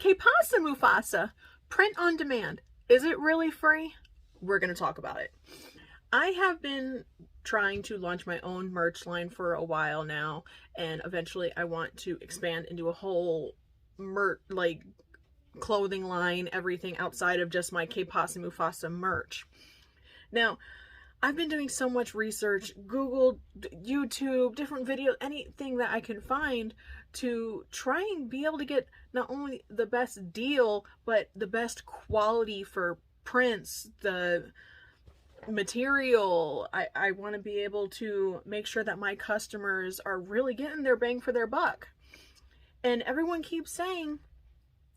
Que pasa, Mufasa? Print on demand. Is it really free? We're going to talk about it. I have been trying to launch my own merch line for a while now, and eventually I want to expand into a whole clothing line, everything outside of just my Que pasa, Mufasa merch. Now, I've been doing so much research, Google, YouTube, different videos, anything that I can find to try and be able to get not only the best deal, but the best quality for prints, the material. I want to be able to make sure that my customers are really getting their bang for their buck. And everyone keeps saying,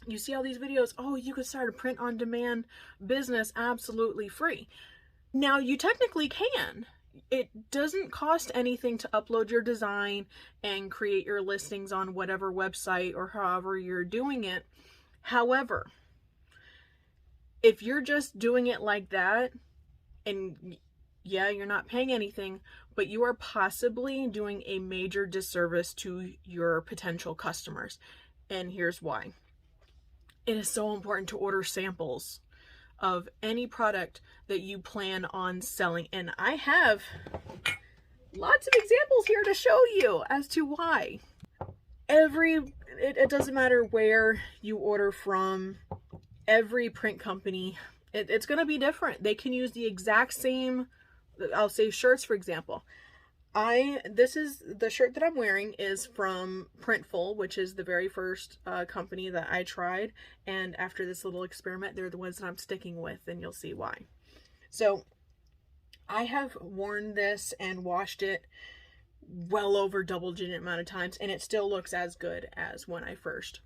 you see all these videos, oh, you could start a print on demand business absolutely free. Now, you technically can. It doesn't cost anything to upload your design and create your listings on whatever website or however you're doing it. However, if you're just doing it like that, and yeah, you're not paying anything, but you are possibly doing a major disservice to your potential customers. And here's why. It is so important to order samples of any product that you plan on selling. And I have lots of examples here to show you as to why. It doesn't matter where you order from, every print company, it's going to be different. They can use the exact same, I'll say shirts, for example. This is the shirt that I'm wearing is from Printful, which is the very first company that I tried. And after this little experiment, they're the ones that I'm sticking with, and you'll see why. So I have worn this and washed it well over double-digit amount of times, and it still looks as good as when I first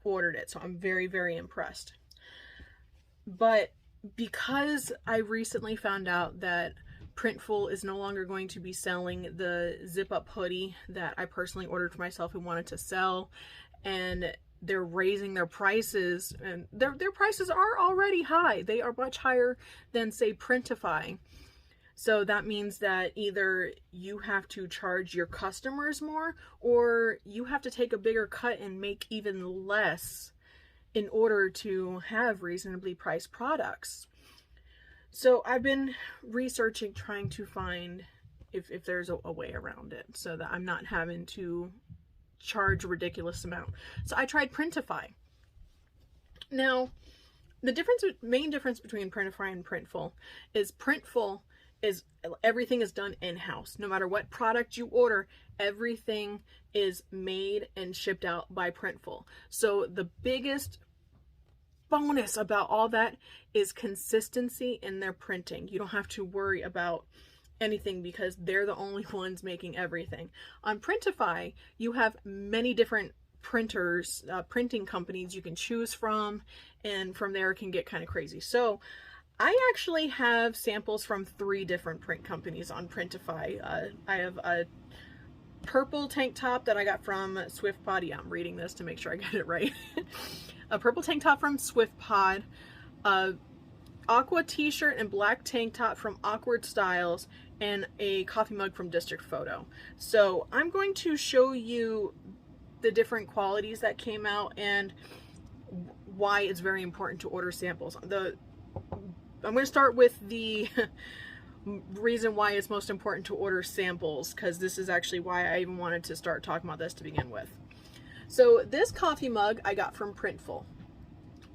ordered it. So I'm very, very impressed. But because I recently found out that Printful is no longer going to be selling the zip-up hoodie that I personally ordered for myself and wanted to sell, and they're raising their prices, and their prices are already high. They are much higher than, say, Printify. So that means that either you have to charge your customers more, or you have to take a bigger cut and make even less in order to have reasonably priced products. So I've been researching, trying to find if there's a way around it so that I'm not having to charge a ridiculous amount. So I tried Printify. Now, the main difference between Printify and Printful is everything is done in-house. No matter what product you order, everything is made and shipped out by Printful. So the biggest bonus about all that is consistency in their printing. You don't have to worry about anything because they're the only ones making everything. On Printify, you have many different printers, printing companies you can choose from, and from there it can get kind of crazy. So I actually have samples from 3 different print companies on Printify. I have a purple tank top that I got from SwiftPod. Yeah, I'm reading this to make sure I get it right. A purple tank top from SwiftPod, aqua t-shirt and black tank top from Awkward Styles, and a coffee mug from District Photo. So I'm going to show you the different qualities that came out and why it's very important to order samples. I'm going to start with the reason why it's most important to order samples, because this is actually why I even wanted to start talking about this to begin with. So this coffee mug I got from Printful.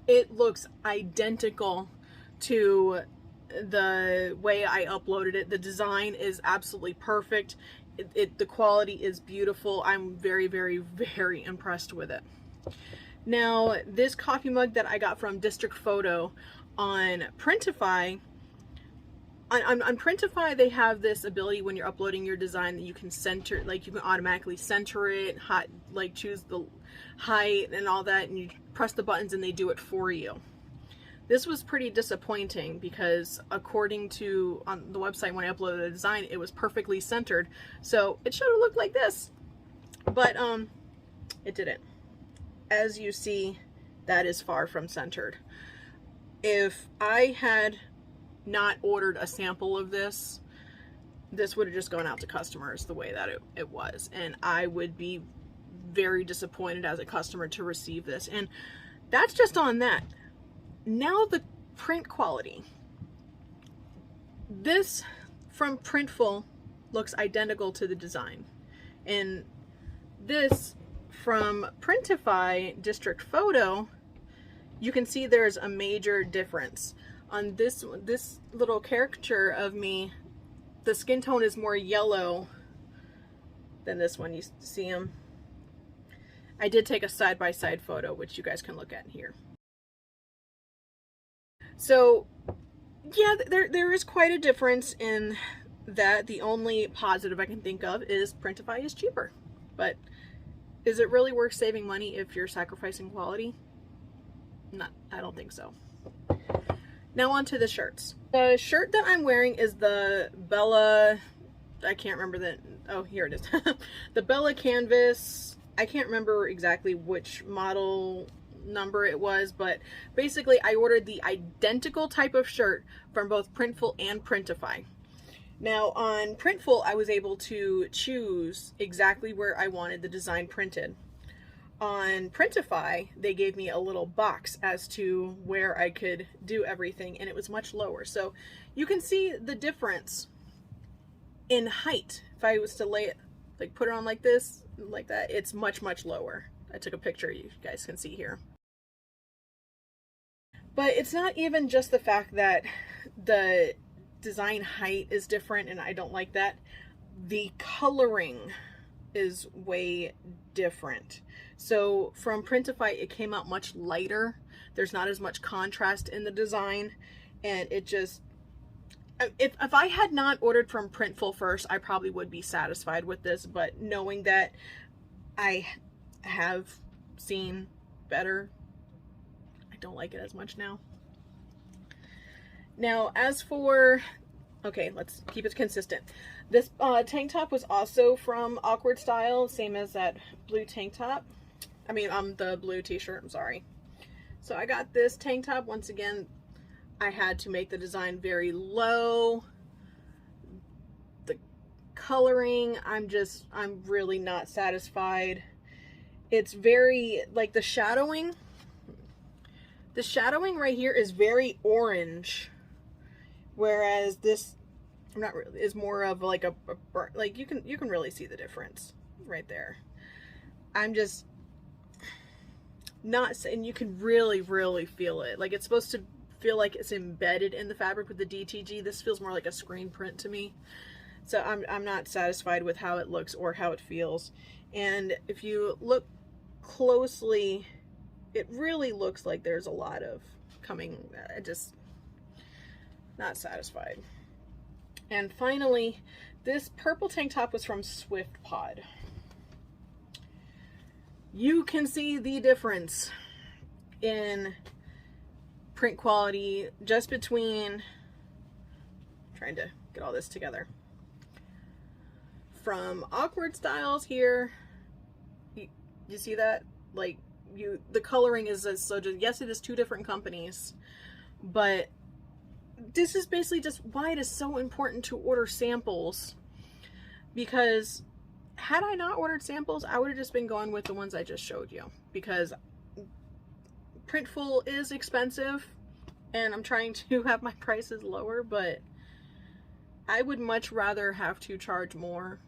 It looks identical to the way I uploaded it. The design is absolutely perfect. The quality is beautiful. I'm very, very, very impressed with it. Now, this coffee mug that I got from District Photo on Printify, on Printify, they have this ability when you're uploading your design that you can center, like you can automatically center it, choose the height and all that, and you press the buttons and they do it for you. This was pretty disappointing because according to on the website when I uploaded the design, it was perfectly centered. So it should have looked like this, but it didn't. As you see, that is far from centered. If I had not ordered a sample of this would have just gone out to customers the way that it was, and I would be very disappointed as a customer to receive this. And that's just on that. Now the print quality. This from Printful looks identical to the design. And this from Printify District Photo, you can see there's a major difference. On this little caricature of me, the skin tone is more yellow than this one. You see him? I did take a side-by-side photo, which you guys can look at here. So yeah, there is quite a difference in that. The only positive I can think of is Printify is cheaper. But is it really worth saving money if you're sacrificing quality? No, I don't think so. Now on to the shirts. The shirt that I'm wearing is the Bella, I can't remember the, oh, here it is. The Bella Canvas. I can't remember exactly which model number it was, but basically I ordered the identical type of shirt from both Printful and Printify. Now on Printful, I was able to choose exactly where I wanted the design printed. On Printify, they gave me a little box as to where I could do everything, and it was much lower. So you can see the difference in height. If I was to lay it, like put it on like this, like that, it's much, much lower. I took a picture, you guys can see here. But it's not even just the fact that the design height is different and I don't like that. The coloring is way different. So from Printify, it came out much lighter. There's not as much contrast in the design, and it just, if I had not ordered from Printful first, I probably would be satisfied with this, but knowing that I have seen better, I don't like it as much now. Now, as for, okay, let's keep it consistent. This tank top was also from Awkward Style, same as that blue tank top. I mean, the blue t-shirt, I'm sorry. So I got this tank top. Once again, I had to make the design very low. The coloring, I'm really not satisfied. It's very, like the shadowing right here is very orange. Whereas this, not really, is more of like a like you can really see the difference right there. I'm just not saying, you can really feel it. Like it's supposed to feel like it's embedded in the fabric with the DTG. This feels more like a screen print to me. So I'm not satisfied with how it looks or how it feels. And if you look closely, it really looks like there's a lot of coming. I just not satisfied. And finally, this purple tank top was from SwiftPod. You can see the difference in print quality just between, trying to get all this together, from Awkward Styles here, you see that? Like, the coloring is so just, yes, it is two different companies, but this is basically just why it is so important to order samples, because had I not ordered samples, I would have just been going with the ones I just showed you, because Printful is expensive and I'm trying to have my prices lower, but I would much rather have to charge more,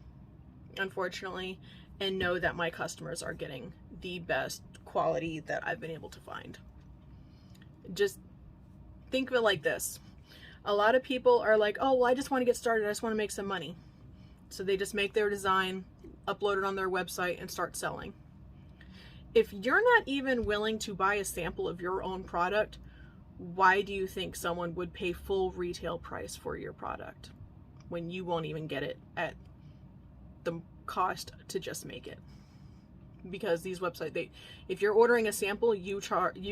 unfortunately, and know that my customers are getting the best quality that I've been able to find. Just think of it like this. A lot of people are like, oh, well, I just want to get started. I just want to make some money. So they just make their design, upload it on their website, and start selling. If you're not even willing to buy a sample of your own product, why do you think someone would pay full retail price for your product when you won't even get it at the cost to just make it? Because these websites, if you're ordering a sample, you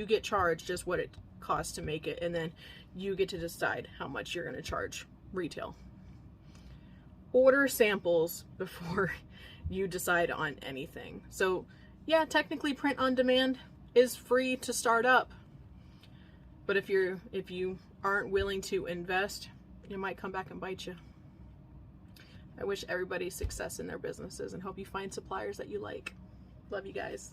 get charged just what it costs to make it, and then you get to decide how much you're going to charge retail. Order samples before you decide on anything. So yeah, technically print on demand is free to start up, but if you aren't willing to invest, it might come back and bite you. I wish everybody success in their businesses and hope you find suppliers that you like. Love you guys.